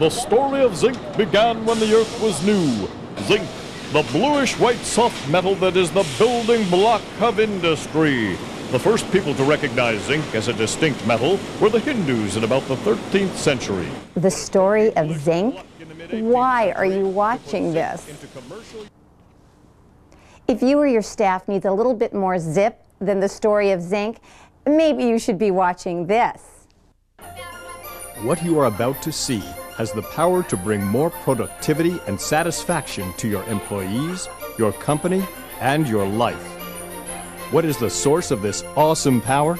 The story of zinc began when the earth was new. Zinc, the bluish-white soft metal that is the building block of industry. The first people to recognize zinc as a distinct metal were the Hindus in about the 13th century. The story of zinc? Why are you watching this? If you or your staff needs a little bit more zip than the story of zinc, maybe you should be watching this. What you are about to see has the power to bring more productivity and satisfaction to your employees, your company, and your life. What is the source of this awesome power?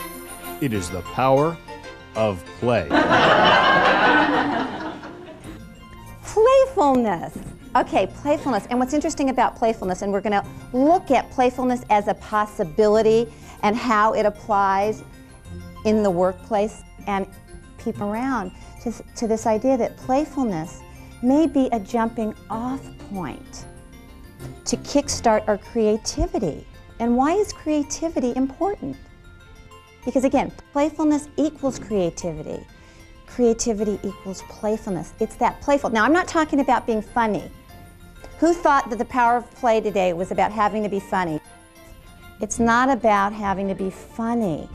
It is the power of play. Playfulness. Okay, playfulness. And what's interesting about playfulness, and we're going to look at playfulness as a possibility and how it applies in the workplace and people around, to this idea that playfulness may be a jumping off point to kickstart our creativity. And why is creativity important? Because again, playfulness equals creativity. Creativity equals playfulness. It's that playful. Now, I'm not talking about being funny. Who thought that the power of play today was about having to be funny? It's not about having to be funny.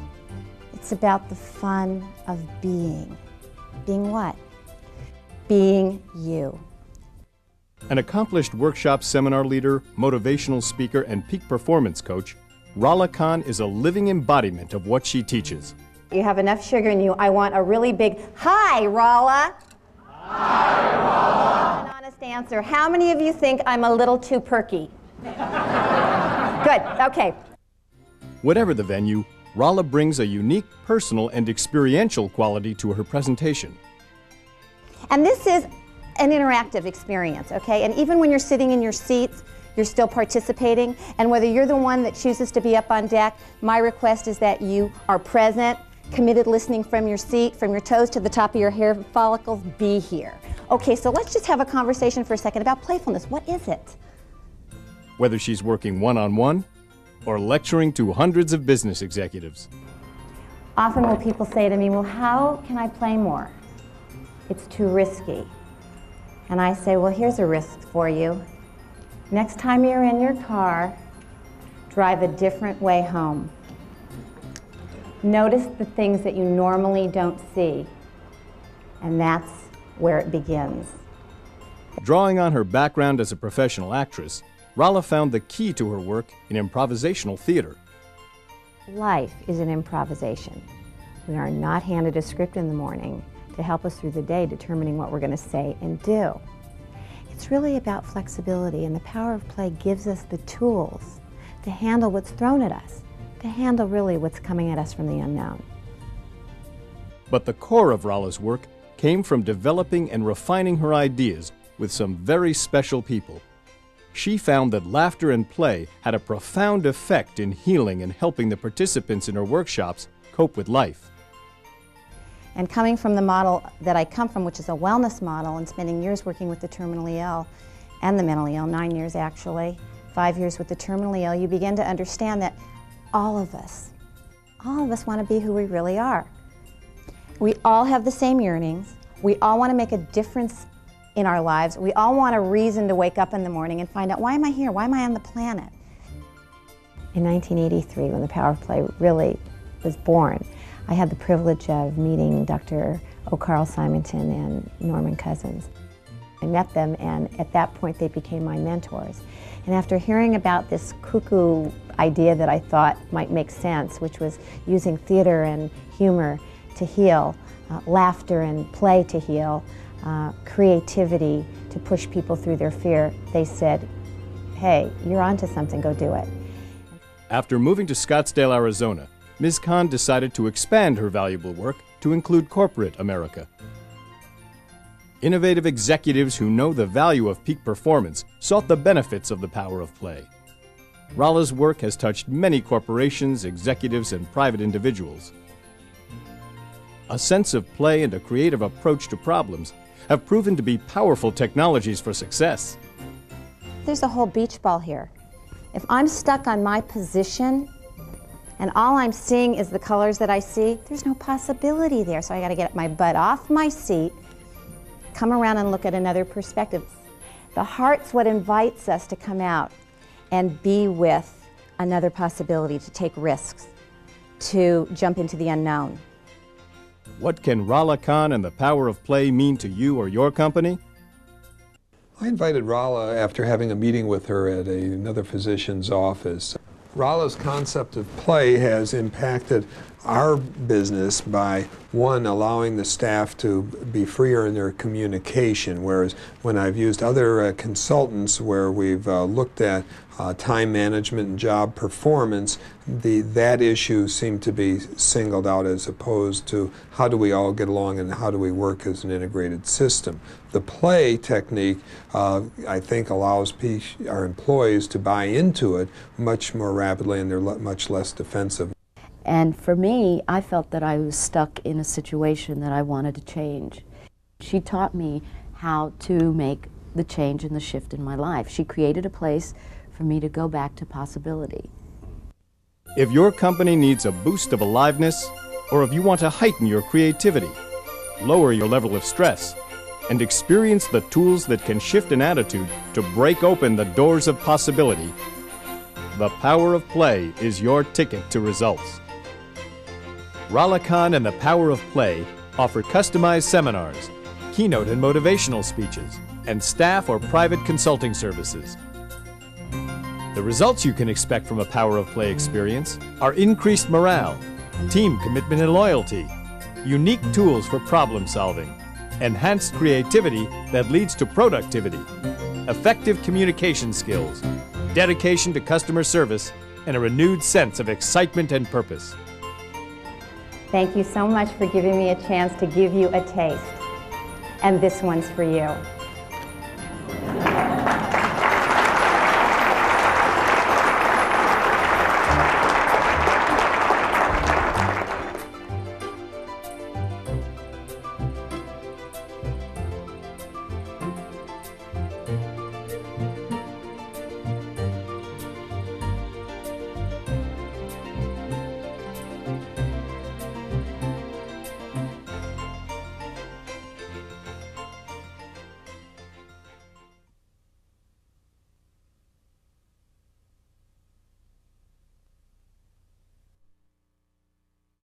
It's about the fun of being. Being what? Being you. An accomplished workshop seminar leader, motivational speaker, and peak performance coach, Reel Khan is a living embodiment of what she teaches. You have enough sugar in you. I want a really big, hi, Rala. Hi, Rala. An honest answer. How many of you think I'm a little too perky? Good, okay. Whatever the venue, Reel brings a unique personal and experiential quality to her presentation. And this is an interactive experience, okay? And even when you're sitting in your seats, you're still participating. And whether you're the one that chooses to be up on deck, my request is that you are present, committed listening from your seat, from your toes to the top of your hair follicles, be here. Okay, so let's just have a conversation for a second about playfulness. What is it? Whether she's working one-on-one or lecturing to hundreds of business executives. Often will people say to me, well, how can I play more? It's too risky. And I say, well, here's a risk for you. Next time you're in your car, drive a different way home. Notice the things that you normally don't see, and that's where it begins. Drawing on her background as a professional actress, Reel found the key to her work in improvisational theater. Life is an improvisation. We are not handed a script in the morning to help us through the day determining what we're going to say and do. It's really about flexibility, and the power of play gives us the tools to handle what's thrown at us, to handle really what's coming at us from the unknown. But the core of Reel's work came from developing and refining her ideas with some very special people. She found that laughter and play had a profound effect in healing and helping the participants in her workshops cope with life. And coming from the model that I come from, which is a wellness model, and spending years working with the terminally ill and the mentally ill, 9 years actually, 5 years with the terminally ill, you begin to understand that all of us want to be who we really are. We all have the same yearnings. We all want to make a difference in our lives. We all want a reason to wake up in the morning and find out, why am I here? Why am I on the planet? In 1983, when the Power of Play really was born, I had the privilege of meeting Dr. O'Carl Simonton and Norman Cousins. I met them, and at that point they became my mentors. And after hearing about this cuckoo idea that I thought might make sense, which was using theater and humor to heal, laughter and play to heal, creativity to push people through their fear, they said, hey, you're onto something, go do it. After moving to Scottsdale, Arizona, Ms. Khan decided to expand her valuable work to include corporate America. Innovative executives who know the value of peak performance sought the benefits of the power of play. Reel's work has touched many corporations, executives, and private individuals. A sense of play and a creative approach to problems have proven to be powerful technologies for success. There's a whole beach ball here. If I'm stuck on my position and all I'm seeing is the colors that I see, there's no possibility there. So I got to get my butt off my seat, come around and look at another perspective. The heart's what invites us to come out and be with another possibility, to take risks, to jump into the unknown. What can Rala Khan and the power of play mean to you or your company? I invited Rala after having a meeting with her at another physician's office. Rala's concept of play has impacted our business by, one, allowing the staff to be freer in their communication, whereas when I've used other consultants where we've looked at time management and job performance, that issue seemed to be singled out as opposed to how do we all get along and how do we work as an integrated system. The play technique, I think, allows our employees to buy into it much more rapidly, and they're much less defensive. And for me, I felt that I was stuck in a situation that I wanted to change. She taught me how to make the change and the shift in my life. She created a place for me to go back to possibility. If your company needs a boost of aliveness, or if you want to heighten your creativity, lower your level of stress, and experience the tools that can shift an attitude to break open the doors of possibility, the power of play is your ticket to results. Rala Khan and the Power of Play offer customized seminars, keynote and motivational speeches, and staff or private consulting services. The results you can expect from a Power of Play experience are increased morale, team commitment and loyalty, unique tools for problem solving, enhanced creativity that leads to productivity, effective communication skills, dedication to customer service, and a renewed sense of excitement and purpose. Thank you so much for giving me a chance to give you a taste. And this one's for you.